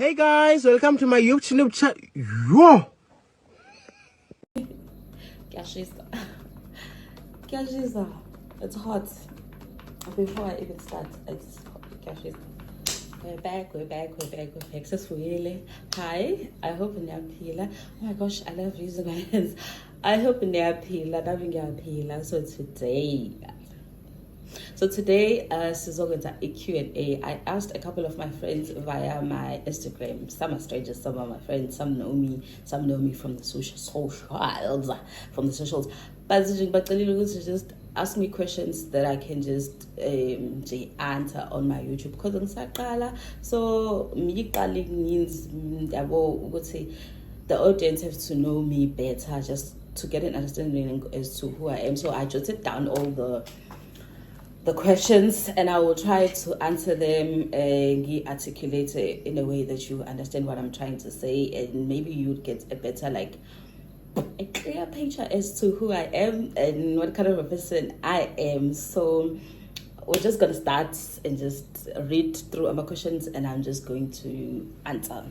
Hey guys, welcome to my YouTube channel. Yo! Kashisa. It's hot. Before I even start, it's Kashisa. We're back. Successfully. Hi, I hope you're pila. Oh my gosh, I love using my hands. I hope you're pila. So today, Sizogata a Q&A. I asked a couple of my friends via my Instagram. Some are strangers, some are my friends, some know me from the socials. But just ask me questions that I can just answer on my YouTube. Because so me means the audience has to know me better, just to get an understanding as to who I am. So I jotted down all the questions and I will try to answer them and articulate it in a way that you understand what I'm trying to say, and maybe you'd get a better, like, a clear picture as to who I am and what kind of a person I am. So we're just going to start and just read through my questions and I'm just going to answer.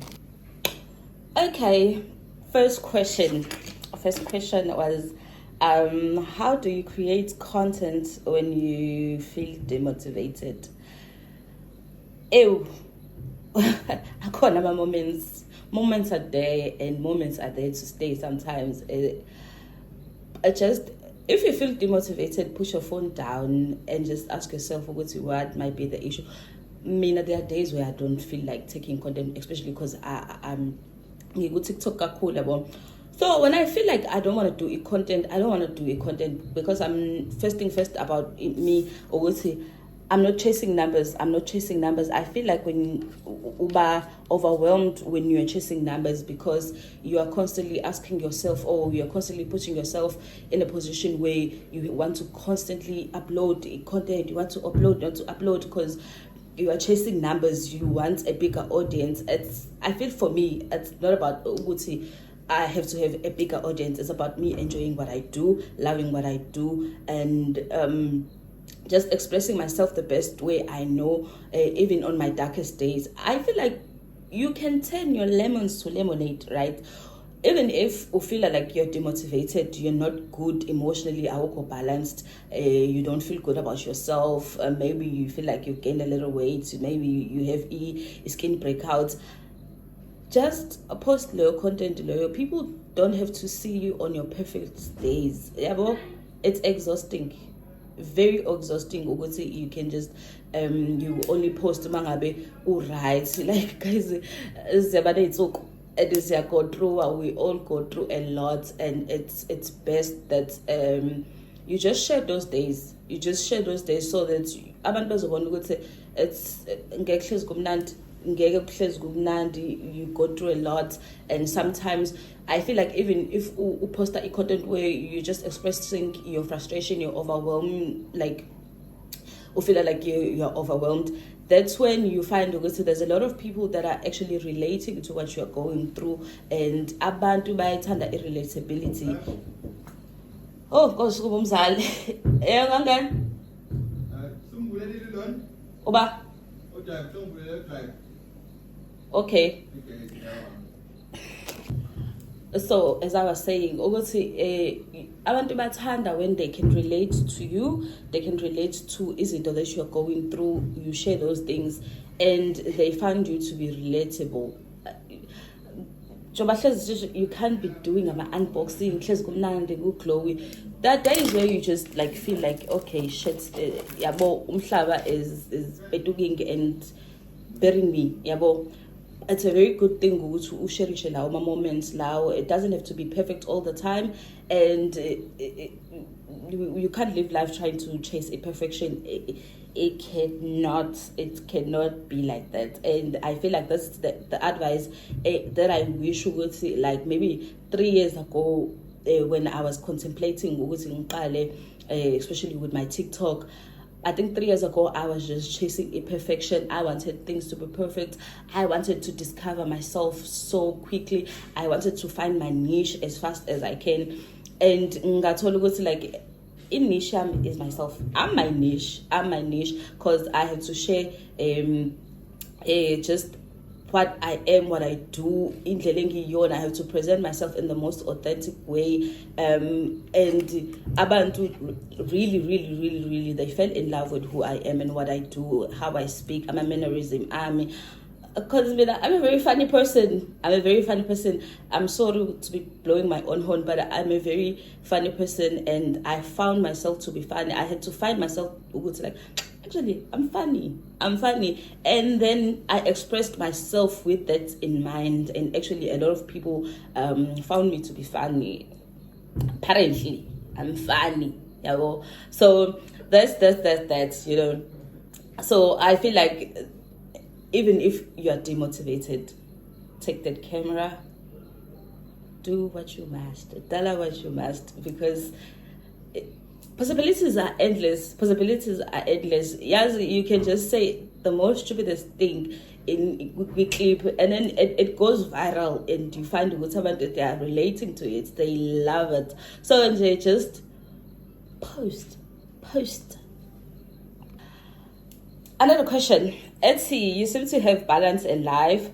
Okay, first question was, how do you create content when you feel demotivated? Ew. I call them moments are there and moments are there to stay sometimes. If you feel demotivated, put your phone down and just ask yourself what might be the issue. I mean, there are days where I don't feel like taking content, especially because I'm TikTok cool. So when I feel like I don't want to do content, because I'm first about me, or I'm not chasing numbers. I feel like when you're overwhelmed when you're chasing numbers, because you are constantly asking yourself, or you're constantly putting yourself in a position where you want to constantly upload content, you want to upload because you are chasing numbers, you want a bigger audience. I feel for me, it's not about I have to have a bigger audience. It's about me enjoying what I do, loving what I do, and just expressing myself the best way I know, even on my darkest days. I feel like you can turn your lemons to lemonade, right? Even if you feel like you're demotivated, you're not good emotionally, balanced, you don't feel good about yourself, maybe you feel like you gained a little weight, maybe you have skin breakouts, just post low content. People don't have to see you on your perfect days. It's exhausting, very exhausting. You can just you only post mangabe right, like guys, we all go through a lot, and it's best that you just share those days. So that abantu bazobona ukuthi it's you go through a lot. And sometimes I feel like even if you post a content where you're just expressing your frustration, you're overwhelmed, like you feel like you're overwhelmed, that's when you find there's a lot of people that are actually relating to what you're going through, and abantu bayithanda relatability. Oh gosh, kumzali eh ngangani oba okay. So as I was saying, abantu bathanda when they can relate to you, they can relate to izinto that you're going through, you share those things, and they find you to be relatable. You can't be doing an unboxing, glowy. That is where you just like feel like, okay, shit, yabo umhlaba is beduging and burying me, yabo. It's a very good thing to share my moments now. It doesn't have to be perfect all the time, and you can't live life trying to chase a perfection. It cannot be like that. And I feel like that's the advice that I wish you would see, like maybe 3 years ago, when I was contemplating especially with my TikTok. I think 3 years ago, I was just chasing a perfection. I wanted things to be perfect. I wanted to discover myself so quickly. I wanted to find my niche as fast as I can. And ngathola like, in niche is myself. I'm my niche because I have to share just what I am, what I do, indlela engiyiyona. I have to present myself in the most authentic way. And abantu really, they fell in love with who I am and what I do, how I speak, I'm a mannerism, because I'm a very funny person. I'm sorry to be blowing my own horn, but I'm a very funny person, and I found myself to be funny. I had to find myself like, actually, I'm funny. And then I expressed myself with that in mind, and actually a lot of people found me to be funny. Apparently, I'm funny. Yeah, so that's So I feel like even if you are demotivated, take that camera, do what you must, tell what you must, because possibilities are endless. Yes, you can just say the most stupidest thing in clip, and then it goes viral, and you find whatever that they are relating to it, they love it. So they just post. Another question. Etsy, you seem to have balance in life.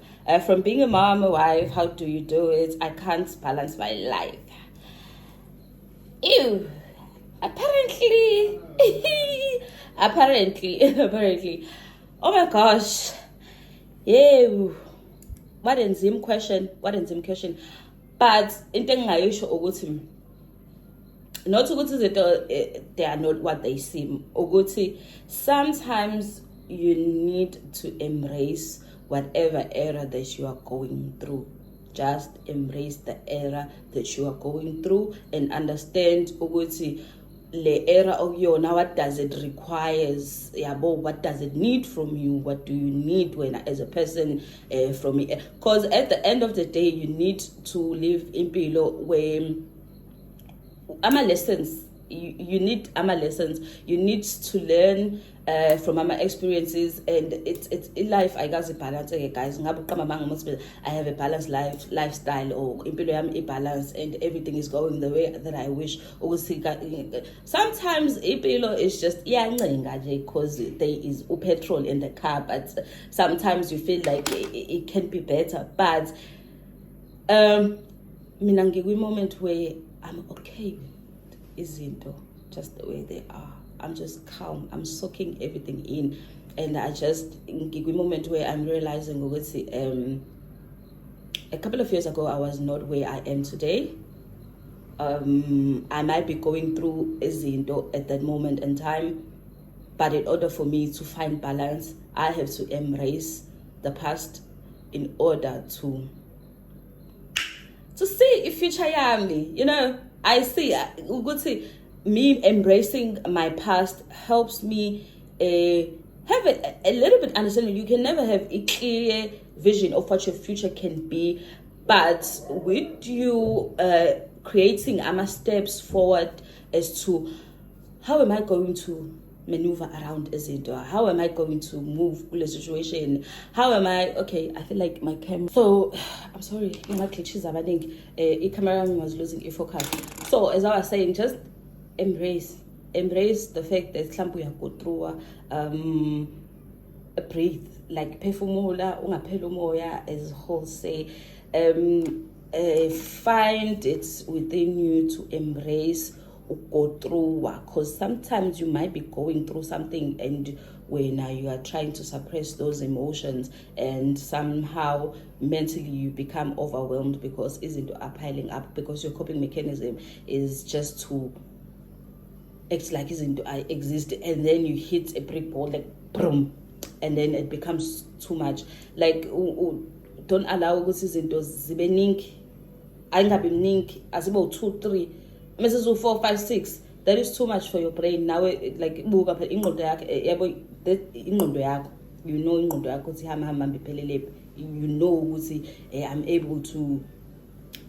From being a mom, a wife, how do you do it? I can't balance my life. Ew. Apparently. apparently. Oh my gosh. Ew. What a zim question. But into engayisho ukuthi not ukuthi they are not what they seem. Ukuthi sometimes you need to embrace whatever era that you are going through. Just embrace the era that you are going through and understand ukuthi le era of yona, what does it requires, what does it need from you, what do you need when as a person from me, because at the end of the day you need to live in below where ama lessons you need you need to learn from my experiences, and it's in life. I got a balance, guys. I have a balanced lifestyle, or in balance, and everything is going the way that I wish. Sometimes is just because there is petrol in the car, but sometimes you feel like it can be better. But mina ngikwi moment where I'm okay with izinto just the way they are. I'm just calm. I'm soaking everything in, and I just ngikwi moment where I'm realizing a couple of years ago I was not where I am today. I might be going through izinto at that moment in time, but in order for me to find balance, I have to embrace the past in order to see if future yami. I see me embracing my past helps me have a little bit understanding. You can never have a clear vision of what your future can be, but with you creating steps forward as to how am I going to maneuver around izinto, how am I going to move with the situation, how am I I feel like my camera, so I'm sorry, my glitches are bad. Camera was losing a focus. So as I was saying, just embrace the fact that you go through breathe, like phefumula ungaphela umoya, as whole say. Find it within you to embrace go through, because sometimes you might be going through something, and when you are trying to suppress those emotions, and somehow mentally you become overwhelmed because isn't piling up, because your coping mechanism is just to act like isn't I exist, and then you hit a brick wall like boom, and then it becomes too much. Like don't allow izinto zibe ningi, ayingabi mningi, azibo 2 3 messages 4 5 6. That is too much for your brain. Now like buka phela ingqondo yakho yabo, ingqondo yakho, ingqondo yakho ukuthi hamba iphelele, ukuthi I'm able to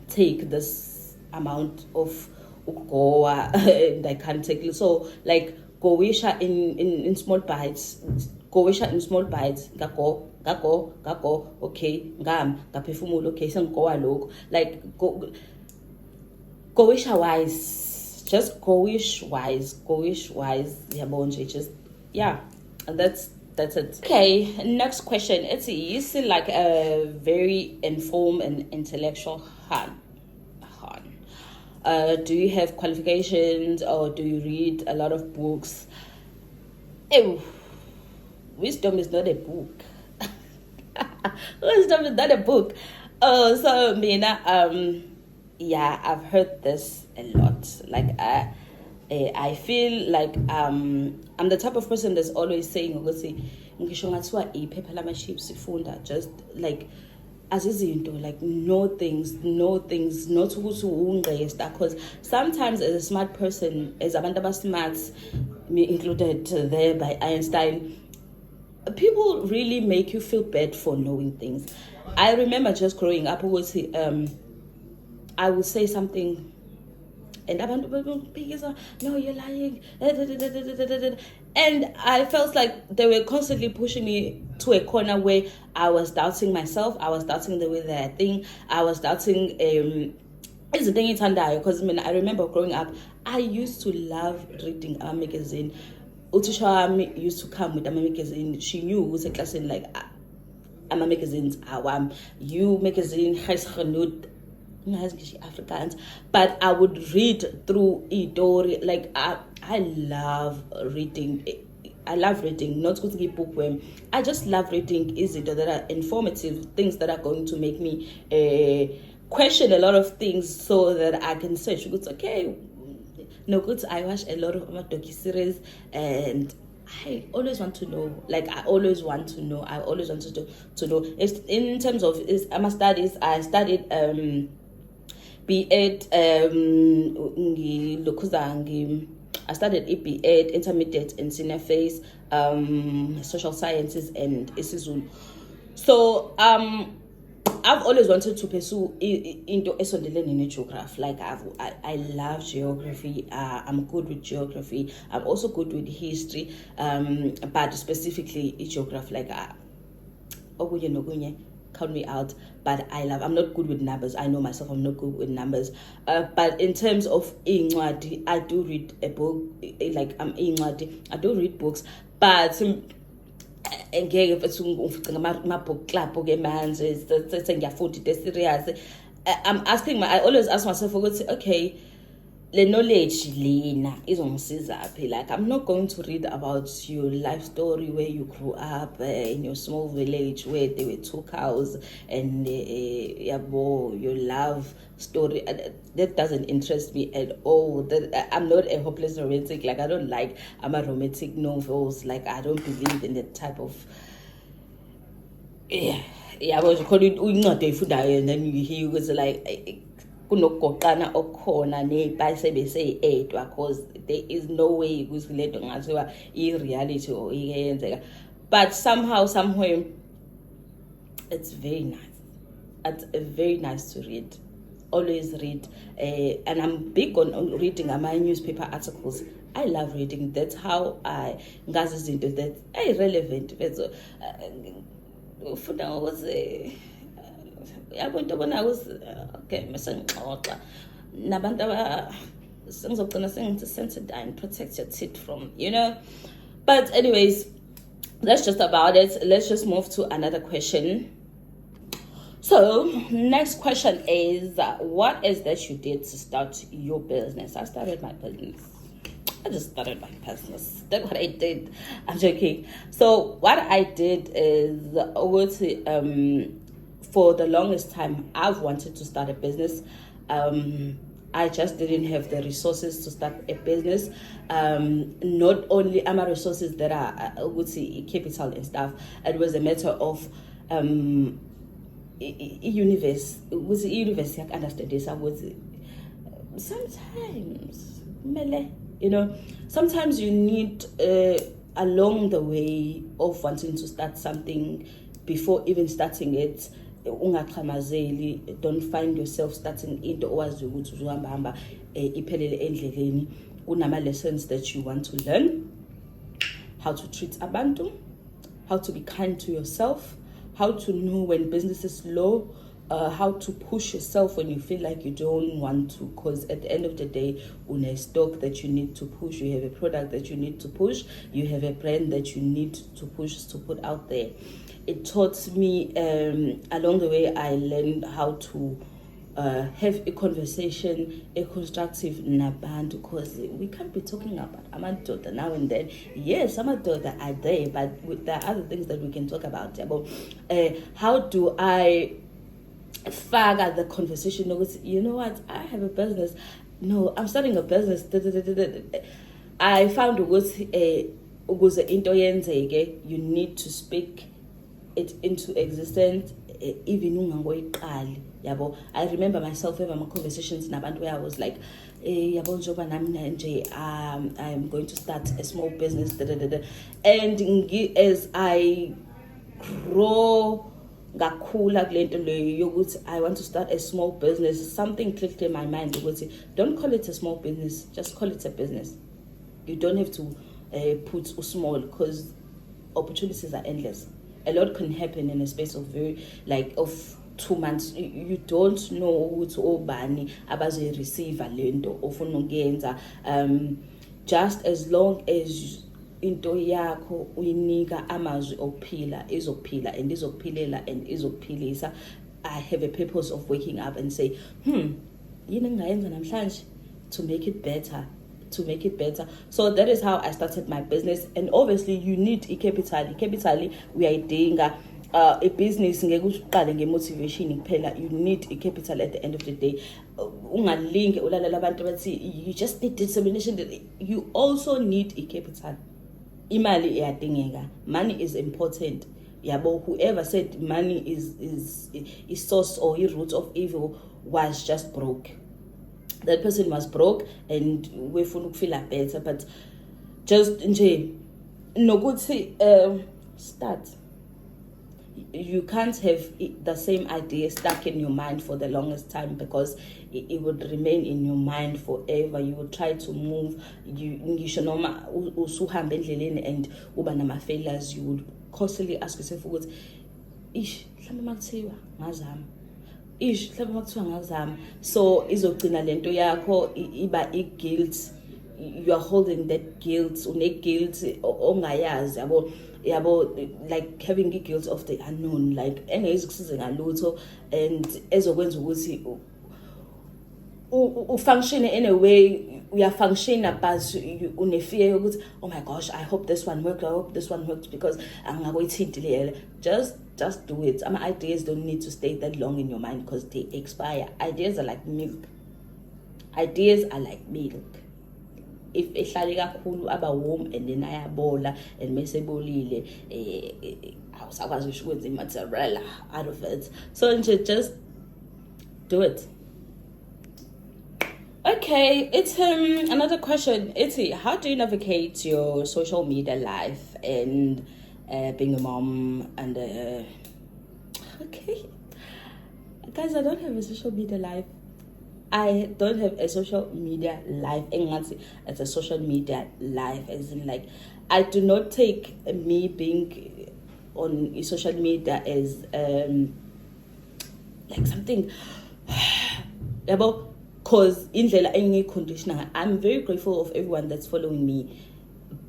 take this amount of ugoa and I can't take it. So like go wisha in small bites, Gako, okay, ngaphefumula, okay, sengigowa lokho, like go wish wise, just go wish wise, yabona nje, just and that's that's it. Okay, next question. It's you seem like a very informed and intellectual Han. Do you have qualifications or do you read a lot of books? Ew, wisdom is not a book. Wisdom is not a book. Oh, so Mina, yeah, I've heard this a lot. Like I feel like I'm the type of person that's always saying ukuthi ngisho ngathiwa iphepha lama-chips ifunda just like azizinto like no things not ukuthi ungqesta, because sometimes as a smart person, as abantu abasmart, me included there by Einstein, people really make you feel bad for knowing things. I remember just growing up, I would say something and abantu will no, you're lying, and I felt like they were constantly pushing me to a corner where I was doubting myself, I was doubting the way that I think, I was doubting it's the thing because I remember growing up, I used to love reading a magazine. Utisha used to come with a magazine. She knew who's a class in like ama magazines awam you magazine has Afrikaans, but I would read through it. Like I love reading. I love reading, not good to give bookworm. I just love reading that are informative, things that are going to make me question a lot of things so that I can search. It's okay. No good. I watch a lot of docu-series and I always want to know. Like I always want to know. I always wanted to know. It's in terms of my studies. I studied B.Ed. I studied B.Ed, intermediate and senior phase, social sciences and isiZulu. So I've always wanted to pursue into esondelene geography. Like I love geography. I'm good with geography. I'm also good with history. But specifically geography. Like count me out. But I'm not good with numbers. I know myself. I'm not good with numbers. But in terms of incwadi, I do read a book. Like incwadi, I do read books. But engeke mfethu ngifice ngama-book club manzi sengiyafunda serious. I always ask myself okay, the knowledge lena izongisiza. Like I'm not going to read about your life story where you grew up in your small village where there were 2 cows and your love story. That doesn't interest me at all. I'm not a hopeless romantic. Like I don't like romantic novels. Like I don't believe in that type of but you call it and then you hear it was like kunokugoqana okhona nebhayisebese edwa, because there is no way ukuthi leto ngaziwa i-reality or iyenzeka. But somehow somewhere it's very nice. It's very nice to read. Always read, and I'm big on reading my newspaper articles. I love reading. That's how I ngazi izinto that are relevant. For now was yabona bona was okay mesengixoxa nabantu sengizogcina sengithi sensitive, protect your teeth from, but anyways, that's just about it. Let's just move to another question. So next question is what is that you did to start your business? I started my business. I just started my business. That's what I did. I'm joking. So what I did is for the longest time, I've wanted to start a business. I just didn't have the resources to start a business. Not only my resources that are, I would say, capital and stuff. It was a matter of universe. It was a universe. I understand this. I was sometimes, sometimes you need along the way of wanting to start something before even starting it. Don't find yourself starting into owazi ukuthi uzohamba iphelele endleleni. Kunama lessons that you want to learn. How to treat abantu, how to be kind to yourself, how to know when business is low, how to push yourself when you feel like you don't want to, because at the end of the day, on a stock that you need to push, you have a product that you need to push, you have a brand that you need to push, to put out there. It taught me, along the way, I learned how to have a conversation, a constructive nabantu, because we can't be talking about amadoda now and then. Yes, amadoda are there, but there are other things that we can talk about. How do I fag the conversation? You know what? I have a business. No, I'm starting a business. I found you need to speak it into existence, even ungangoyiqali. I remember myself having my conversations where I was like, I'm going to start a small business. And as I grow, I want to start a small business, something clicked in my mind. Don't call it a small business, just call it a business. You don't have to put small, because opportunities are endless. A lot can happen in a space of 2 months. You don't know who to obani abazo receive lento ofuna ukuyenza. Just as long as into yakho uyinika amazwi okuphila, izophila and izokuphilela and izokuphilisa. I have a purpose of waking up and say, yini engayenza namhlanje to make it better. So that is how I started my business. And obviously you need a capital. We are doing a business motivation. You need a capital at the end of the day. You just need determination. You also need a capital. Money is important. Whoever said money is source or root of evil was just broke. That person was broke and we feel better, but just no good start. You can't have the same idea stuck in your mind for the longest time, because it would remain in your mind forever. You would try to move. You should know and ubanama failures. You would constantly ask yourself, "What? Ish, so izogcina lento yakho iba guilt. You are holding that guilt, guilt ongayazi yabo, like having guilt of the unknown, like engezikusiza ngalutho, and ezokwenza ukuthi function in a way. We are functioning, but you fear, oh my gosh, I hope this one works, because I'm going to delay. Just do it. Ideas don't need to stay that long in your mind, because they expire. Ideas are like milk. If ehlale kakhulu aba warm and then ayabola and mesebolile, awusakwazi ukwenza mozzarella out of it. So just do it. Okay, it's another question. How do you navigate your social media life and being a mom and okay, guys, I don't have a social media life. I don't have a social media life. It's a social media life, as in like, I do not take me being on social media as like something about. Because I'm very grateful of everyone that's following me,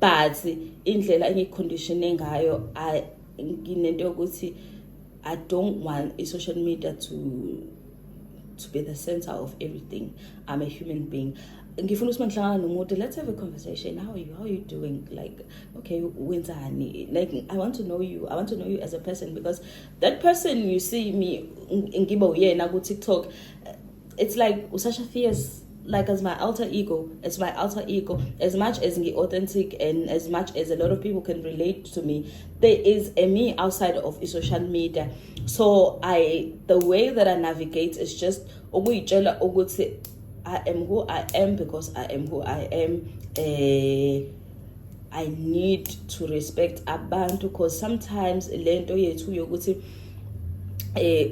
but in conditioning I don't want a social media to be the center of everything. I'm a human being. Let's have a conversation. How are you doing? Like, okay, like, I want to know you as a person, because that person you see me in TikTok, it's like Usasha fears, like, as my alter ego. It's my alter ego. As much as I'm authentic and as much as a lot of people can relate to me, there is a me outside of social media. So the way that I navigate is just I am who I am because I am who I am. I need to respect abantu, because sometimes lento yethu yokuthi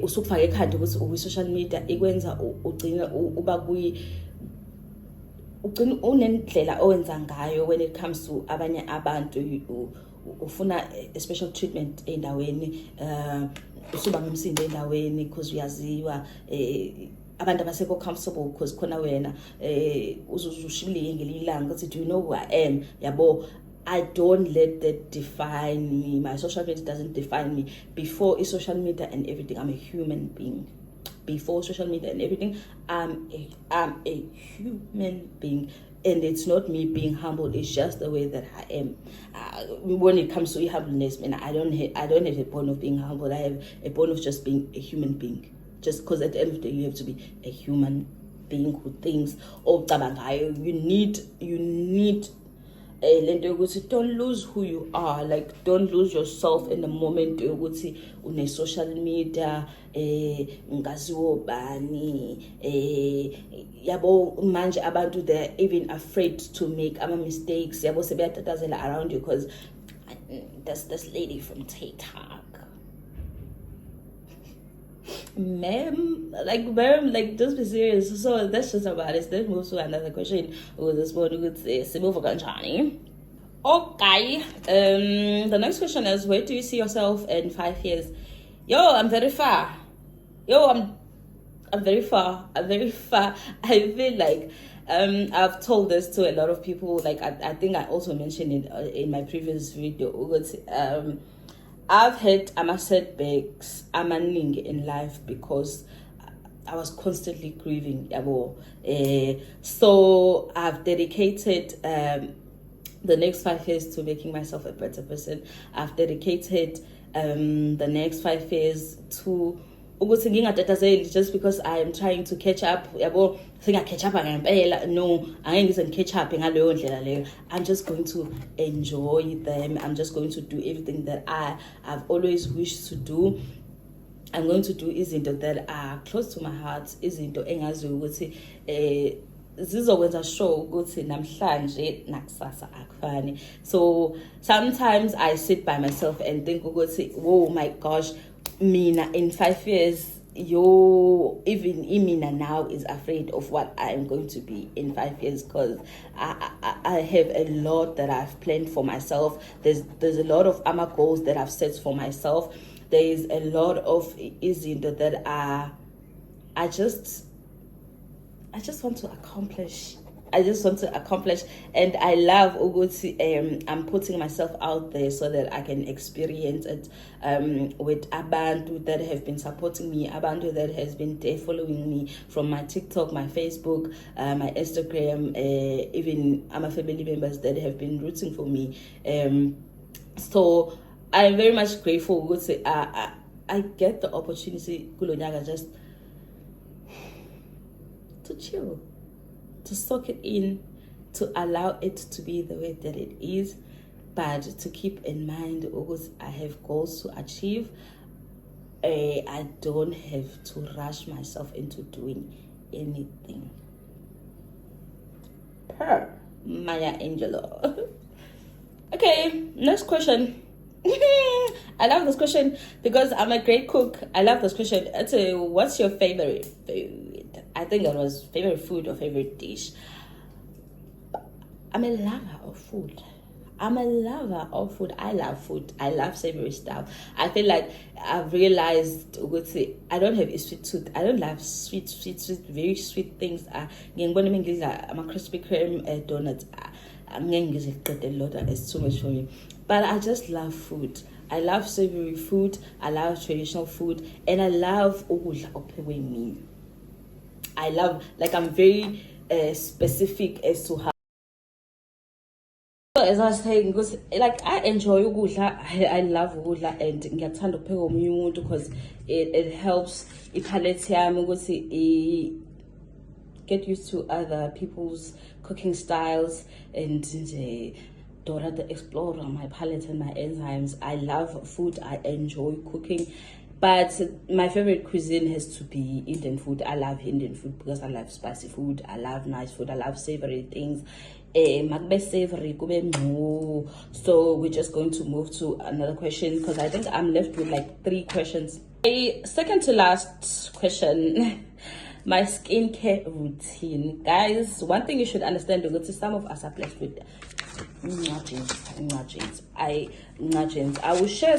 usukufaka ekhanda ukuthi social media ikwenza ugcina uba ugcina unendlela owenza ngayo when it comes to abanye abantu. Ufuna a special treatment endaweni, usuba nomsindo endaweni because uyaziwa abantu abasekho comfortable because khona wena uzushibile ngelinye ilanga ukuthi do you know who I am, yabo. I don't let that define me. My social media doesn't define me. Before social media and everything, I'm a human being. Before social media and everything, I'm a human being. And it's not me being humble, it's just the way that I am. When it comes to humbleness, man, I don't have a point of being humble. I have a point of just being a human being. Just because at the end of the day, you have to be a human being who thinks, oh, you need don't lose who you are. Like, don't lose yourself in the moment on social media ngaziwo bani yabo manje abantu they're even afraid to make mistakes yabo sebeyatatazela around you because that's this lady from TikTok. Ma'am, just be serious. So that's just about it. Let's move to another question. This one would say, okay. The next question is, where do you see yourself in 5 years? I'm very far. I'm very far. I feel like I've told this to a lot of people. Like I think I also mentioned it in my previous video. I've had setbacks in life because I was constantly grieving. So I've dedicated the next 5 years to making myself a better person. I've dedicated the next 5 years to just because I am trying to catch up. No, I ain't catch up. I'm just going to enjoy them. I'm just going to do everything that I've always wished to do. I'm going to do izinto that are close to my heart, izinto engazi ukuthi zizokwenza sure ukuthi namhlanje nakusasa akufani. So sometimes I sit by myself and think ukuthi, whoa, my gosh, mina in 5 years, even Imina now is afraid of what I am going to be in 5 years because I have a lot that I've planned for myself. There's a lot of goals that I've set for myself. There is a lot of izinto that I just want to accomplish. And I love Uguti. I'm putting myself out there so that I can experience it with abantu that have been supporting me, abantu that has been there following me from my TikTok, my Facebook, my Instagram, even my family members that have been rooting for me. So I'm very much grateful. Uguti, I get the opportunity just to chill, to soak it in, to allow it to be the way that it is, but to keep in mind because I have goals to achieve. I don't have to rush myself into doing anything. Per Maya Angelou. Okay, next question. I love this question because I'm a great cook. I love this question. What's your favorite food? I think it was favorite food or favorite dish. I'm a lover of food. I love food. I love savory stuff. I feel like I've realized I don't have a sweet tooth. I don't love sweet, very sweet things. I'm a Krispy Kreme donut. It's too much for me. But I just love food. I love savory food. I love traditional food. And I love me. I love, I'm very specific as to how. So as I was saying, because I enjoy ukudla, I love ukudla, and ngiyathanda ukupheka omunye umuntu because it helps ipalette yami ukuthi get used to other people's cooking styles and Dora the Explorer, my palate and my enzymes. I love food. I enjoy cooking. But my favorite cuisine has to be Indian food. I love Indian food because I love spicy food. I love nice food. I love savory things. So we're just going to move to another question because I think I'm left with 3 questions. Second to last question. My skincare routine. Guys, one thing you should understand is some of us are blessed with Ngajins. I will share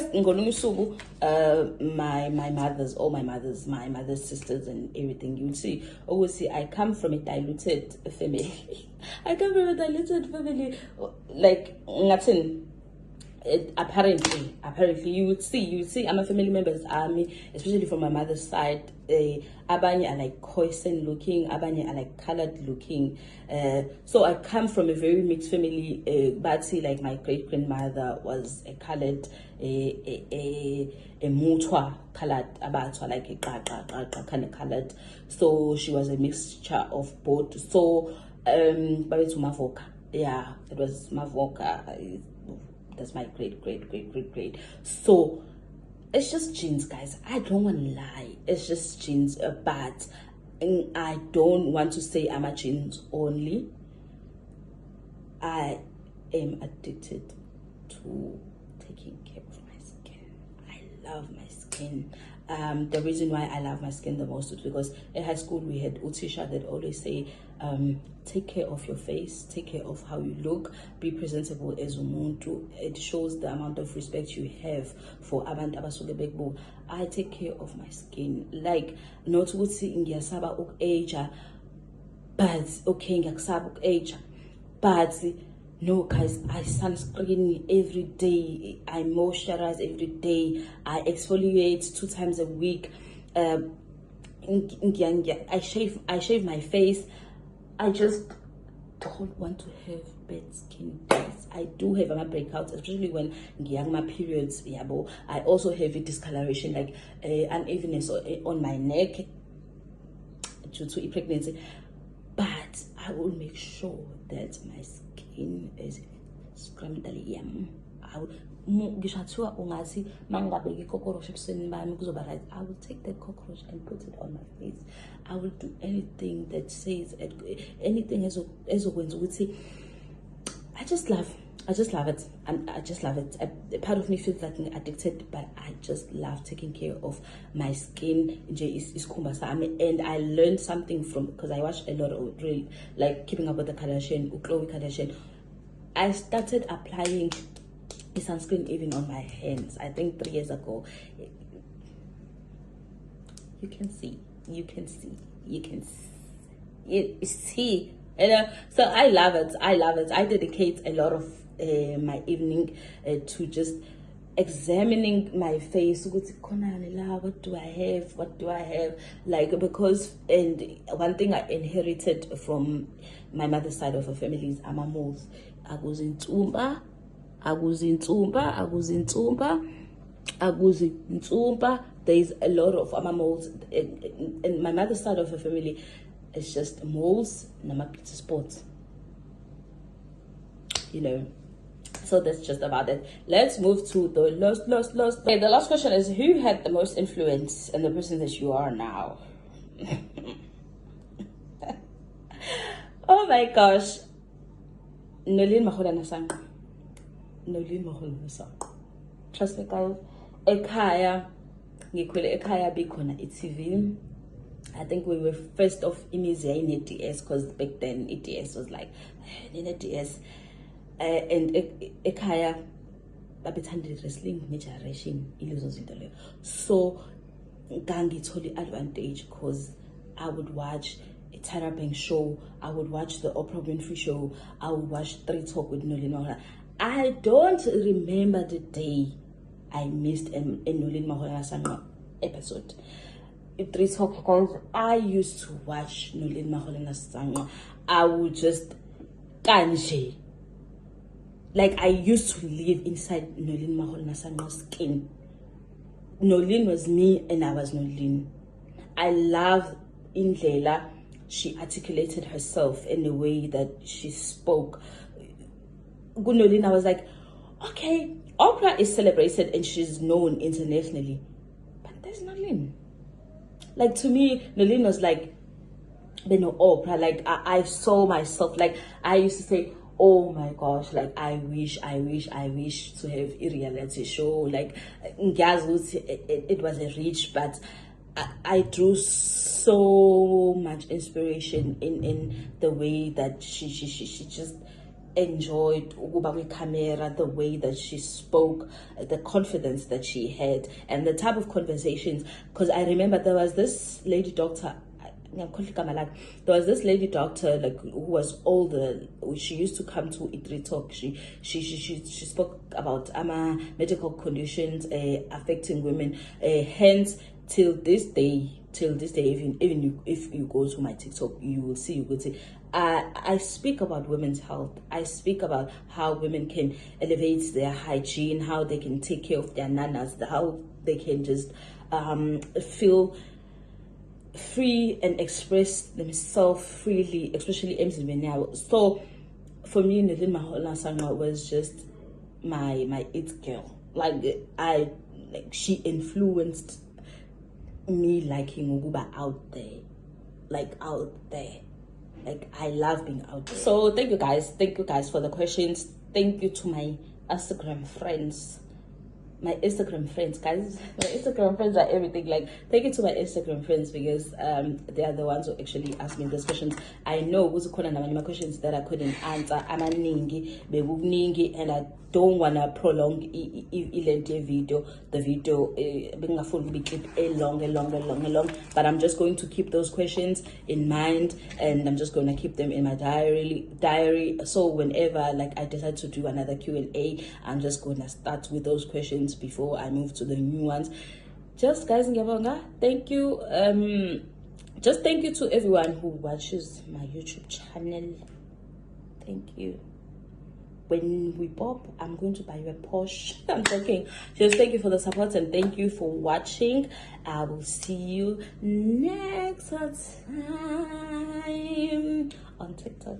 my mother's sisters and everything. You'll see. Obviously, I come from a diluted family. Like nothing. Apparently you would see I'm a family members especially from my mother's side. Abanye are like Khoisan looking, Abanye are like colored looking, so I come from a very mixed family. But see, like my great grandmother was a colored, a mutwa colored, abatwa like a kind of colored, so she was a mixture of both. So Babetu Mavoka, yeah, it was Mavoka. That's my great. So it's just genes, guys. I don't want to lie. It's just genes, but I don't want to say I'm a genes only. I am addicted to taking care of my skin. I love my skin. The reason why I love my skin the most is because in high school we had Utisha that always say, take care of your face, take care of how you look, be presentable as umuntu. It shows the amount of respect you have for abantu abasuke bekbo. I take care of my skin, like not ukuthi ngiyasaba uk-age, but okay ngiyasaba uk-age, but no, guys, I sunscreen every day. I moisturize every day. I exfoliate 2 times a week. I shave my face. I just don't want to have bad skin days. I do have my breakouts, especially when my periods. Yabo. I also have a discoloration, like unevenness on my neck due to pregnancy. But I will make sure that my skin is scrumptious. I will take that cockroach and put it on my face. I will do anything that says anything as a would say. I just love it. I just love it. A part of me feels like I'm addicted, but I just love taking care of my skin. And I learned something from, because I watched a lot of really like Keeping Up with the Kardashian, Khloe Kardashian. I started applying the sunscreen even on my hands. I think 3 years ago. You can see. So I love it. I dedicate a lot of my evening to just examining my face. What do I have? Like, because, and one thing I inherited from my mother's side of the family is I'm a moles. I was in Tumba. There is a lot of moles in my mother's side of the family. It's just moles and spots, so that's just about it. Let's move to the last. Okay, the last question is, who had the most influence in the person that you are now? Oh my gosh, Nolene Maholana sang. Trust me, guys. Ekhaya bikhona TV. I think we were first off in ETS, because back then ETS was like in ETS, and ekhaya babethanda wrestling generation ilezo zinto leyo. So ngangithola advantage because I would watch a Tyra Banks show, I would watch the Oprah Winfrey show, I would watch 3 Talk with Nolene Mahola. I don't remember the day I missed a Nolene Mahola episode. 3 Talk, because I used to watch Nolene Mahola. I would just kanje. Like, I used to live inside Nolene Mahola skin. Nolene was me and I was Nolene. I love Indlela. She articulated herself in the way that she spoke. Nolene, I was like, okay, Oprah is celebrated and she's known internationally, but there's Nolene. Like, to me, Nolene was like, Oprah. Like, I saw myself, like, I used to say, oh my gosh, like, I wish to have a reality show. Like, it was a reach, but I drew so much inspiration in the way that she just enjoyed ukuba kwi-camera, the way that she spoke, the confidence that she had, and the type of conversations. Because I remember there was this lady doctor, there was this lady doctor like who was older. She used to come to Itri Talk. She spoke about medical conditions affecting women. Hence, till this day, even if you go to my TikTok, you will see, I speak about women's health. I speak about how women can elevate their hygiene, how they can take care of their nanas, how they can just feel free and express themselves freely, especially emzimeni now. So for me, Nilin Mahola Sangma was just my it girl. She influenced me liking Uguba out there. Like I love being out there. So thank you guys for the questions. Thank you to my Instagram friends. My Instagram friends, guys. My Instagram friends are everything. Like, thank you to my Instagram friends, because they are the ones who actually ask me those questions. I know who's my questions that I couldn't answer. I'm a ningi, and I don't wanna prolong the video. The video being a full clip long. But I'm just going to keep those questions in mind, and I'm just gonna keep them in my diary. So whenever like I decide to do another Q&A, I'm just gonna start with those questions before I move to the new ones. Just guys, thank you. Just thank you to everyone who watches my YouTube channel. Thank you. When we pop, I'm going to buy you a Porsche. I'm joking. Just thank you for the support and thank you for watching. I will see you next time on TikTok.